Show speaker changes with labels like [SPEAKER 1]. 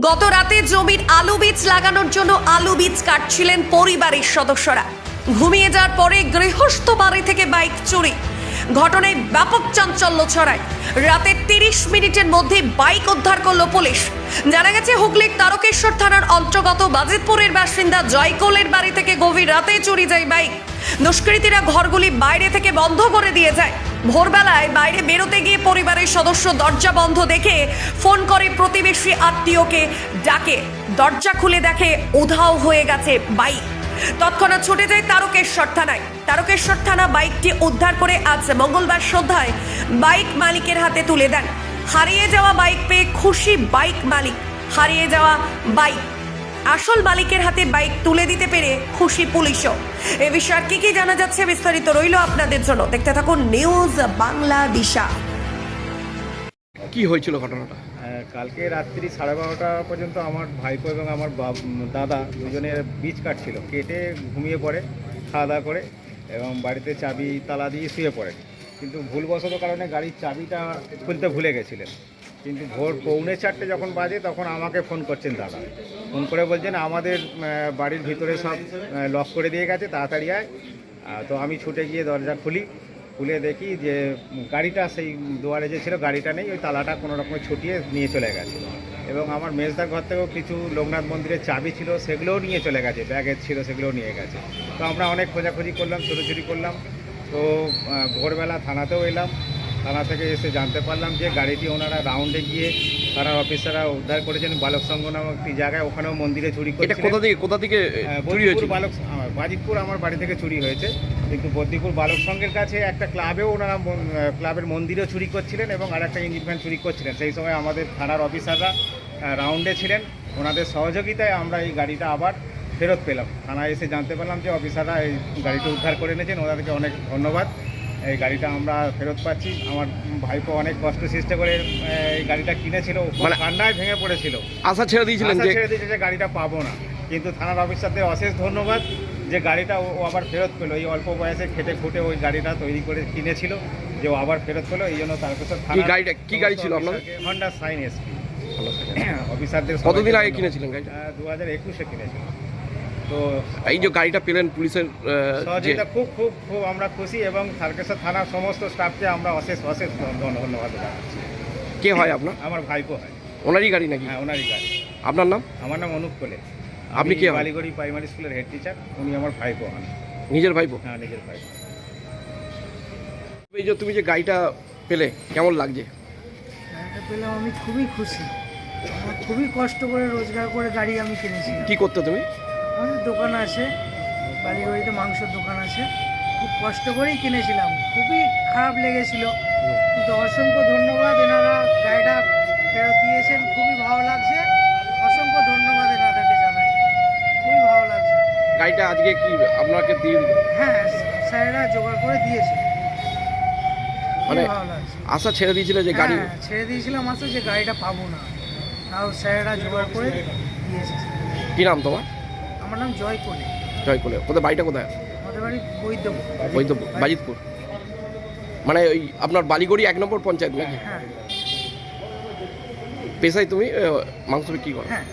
[SPEAKER 1] গত রাতে জমির আলু বীজ লাগানোর জন্য আলু বীজ কাটছিলেন পরিবারের সদস্যরা। ঘুমিয়ে যাওয়ার পরে গৃহস্থ বাড়ি থেকে বাইক চুরি ঘটনায় ব্যাপক চাঞ্চল্য ছড়ায়। রাতে 30 মিনিটের মধ্যে বাইক উদ্ধার করলো পুলিশ। জানা গেছে হুগলির তারকেশ্বর থানার অন্তর্গত বাজিতপুরের বাসিন্দা জয়কোলের বাড়ি থেকে গভীর রাতে চুরি যায় বাইক। দুষ্কৃতীরা ঘরগুলি বাইরে থেকে বন্ধ করে দিয়ে যায়। ভোরবেলায় বাইরে বেরোতে গিয়ে পরিবারের সদস্য দরজা বন্ধ দেখে ফোন করে প্রতিবেশী আত্মীয়কে ডাকে। দরজা খুলে দেখে উধাও হয়ে গেছে বাইক। তৎক্ষণাৎ ছুটে যায় তারকেশ্বর থানায়। তারকেশ্বর থানা বাইকটি উদ্ধার করে আজ মঙ্গলবার সন্ধ্যায় বাইক মালিকের হাতে তুলে দেন। হারিয়ে যাওয়া বাইক পেয়ে খুশি বাইক মালিক। হারিয়ে যাওয়া বাইক আসল মালিকের হাতে বাইক তুলে দিতে পেরে খুশি পুলিশও। এ বিষয়ে কি কি জানা যাচ্ছে বিস্তারিত রইল আপনাদের জন্য, দেখতে থাকুন নিউজ বাংলা দিশা।
[SPEAKER 2] কি হয়েছিল ঘটনাটা?
[SPEAKER 3] কালকে রাত্রি 12:30 পর্যন্ত আমার ভাইপো এবং আমার দাদা দুজনের বীজ কাটছিল। কেটে ঘুমিয়ে পড়ে খাওয়া দাওয়া করে এবং বাড়িতে চাবি তালা দিয়ে শুয়ে পড়ে। কিন্তু ভুলবশত কারণে গাড়ির চাবিটা খুলতে ভুলে গেছিলেন। কিন্তু ভোর 3:45 যখন বাজে তখন আমাকে ফোন করছেন দাদা। ফোন করে বলছেন আমাদের বাড়ির ভিতরে সব লক করে দিয়ে গেছে, তাড়াতাড়ি আয়। তো আমি ছুটে গিয়ে দরজা খুলে দেখি যে গাড়িটা সেই দুয়ারে যে ছিল গাড়িটা নেই, ওই তালাটা কোনো রকমে ছুটিয়ে নিয়ে চলে গেছে। এবং আমার মেজদার ঘর থেকেও কিছু লোকনাথ মন্দিরের চাবি ছিল, সেগুলোও নিয়ে চলে গেছে। ব্যাগের ছিল, সেগুলোও নিয়ে গেছে। তো আমরা অনেক খোঁজাখুঁজি করলাম, ছোটাছুটি করলাম। তো ভোরবেলা থানাতেও এলাম। থানা থেকে এসে জানতে পারলাম যে গাড়িটি ওনারা রাউন্ডে গিয়ে থানার অফিসাররা উদ্ধার করেছেন বালক সংঘ নামক একটি জায়গায়। ওখানেও মন্দিরে চুরি করেছে।
[SPEAKER 2] এটা কোথা থেকে চুরি হয়েছে?
[SPEAKER 3] বাজিতপুর আমার বাড়ি থেকে চুরি হয়েছে। কিন্তু বদ্দিপুর বালক সংঘের কাছে একটা ক্লাবেও ওনারা ক্লাবের মন্দিরেও চুরি করছিলেন এবং আর একটা ইঞ্জিন ভ্যান চুরি করছিলেন। সেই সময় আমাদের থানার অফিসাররা রাউন্ডে ছিলেন। ওনাদের সহযোগিতায় আমরা এই গাড়িটা আবার ফেরত পেলাম। থানায় এসে জানতে পারলাম যে অফিসাররা এই গাড়িটা উদ্ধার করে এনেছেন। ওনাদেরকে অনেক ধন্যবাদ। এই গাড়িটা আমরা ফেরত পাচ্ছি। আমার ভাইপো অনেক কষ্ট সৃষ্টি করে এই গাড়িটা কিনেছিল, মানে কান্নায় ভেঙে পড়েছিল।
[SPEAKER 2] আশা ছেড়ে দিয়েছিলেন
[SPEAKER 3] যে গাড়িটা পাবো না। কিন্তু থানার অফিসারদের অশেষ ধন্যবাদ যে গাড়িটা ও আবার ফেরত পেলো। এই অল্প বয়সে খেটে খুঁটে ওই গাড়িটা তৈরি করে কিনেছিল, যে ও আবার ফেরত পেলো। এই জন্য তারকেশ্বর থানা
[SPEAKER 2] কি গাড়ি ছিল আপনার?
[SPEAKER 3] Honda Shine SP. অফিসারদের
[SPEAKER 2] কতদিন আগে কিনেছিলেন গাড়িটা?
[SPEAKER 3] 2021-এ কিনেছিল। তো
[SPEAKER 2] এই যে গাড়িটা পেলেন পুলিশের
[SPEAKER 3] সহযোগিতা খুব খুব খুব আমরা খুশি এবং তারকেশ্বর থানার সমস্ত স্টাফকে আমরা অশেষ ধন্যবাদ জানাচ্ছি।
[SPEAKER 2] কে হয় আপনার?
[SPEAKER 3] আমার ভাইপো হয়।
[SPEAKER 2] ওনারই গাড়ি নাকি?
[SPEAKER 3] হ্যাঁ, ওনারই গাড়ি।
[SPEAKER 2] আপনার নাম?
[SPEAKER 3] আমার নাম অনুপ কোলে।
[SPEAKER 2] আপনি কে?
[SPEAKER 3] বালিগড়ি প্রাইমারি স্কুলের হেড টিচার। উনি আমার ভাইপো হন।
[SPEAKER 2] নিজের ভাইপো?
[SPEAKER 3] হ্যাঁ, নিজের ভাইপো।
[SPEAKER 2] এই যে তুমি যে গাড়িটা পেলে কেমন লাগছে?
[SPEAKER 4] গাড়িটা পেলাম, আমি খুবই খুশি। আমার খুবই কষ্ট করে রোজগার করে গাড়ি আমি কিনেছি।
[SPEAKER 2] কি করতে তুমি?
[SPEAKER 4] আমাদের দোকান আছে, বালিগড়িতে মাংসের দোকান আছে। খুব কষ্ট করেই কিনেছিলাম। খুবই খারাপ লেগেছিল, কিন্তু অসংখ্য ধন্যবাদ। এনারা গাড়িটা ফেরত দিয়েছেন, খুবই ভালো লাগছে। অসংখ্য ধন্যবাদ এনাদেরকে জানাই, খুবই ভালো লাগছে।
[SPEAKER 2] গাড়িটা আজকে কি আপনাকে দিয়ে দিল?
[SPEAKER 4] হ্যাঁ, স্যারেরা জোগাড় করে দিয়েছে।
[SPEAKER 2] মানে
[SPEAKER 4] ভালো লাগছে।
[SPEAKER 2] আশা ছেড়ে দিয়েছিল যে গাড়ি?
[SPEAKER 4] হ্যাঁ, ছেড়ে দিয়েছিলাম আশা যে গাড়িটা পাবো না, তাও স্যারেরা জোগাড় করে দিয়েছে।
[SPEAKER 2] কি নাম তোমার?
[SPEAKER 4] আমার নাম জয়কোলে।
[SPEAKER 2] জয়কোলে। কোথায় বাড়িটা কোথায়?
[SPEAKER 4] আমাদের বাড়ি বৈদ্যপুর।
[SPEAKER 2] বৈদ্যপুর, বাজিতপুর। মানে ওই আপনার বালিগড়ি 1 নম্বর পঞ্চায়েত নাকি?
[SPEAKER 4] হ্যাঁ
[SPEAKER 2] পেশায় তুমি মাংস বিক্রি করো?
[SPEAKER 4] হ্যাঁ।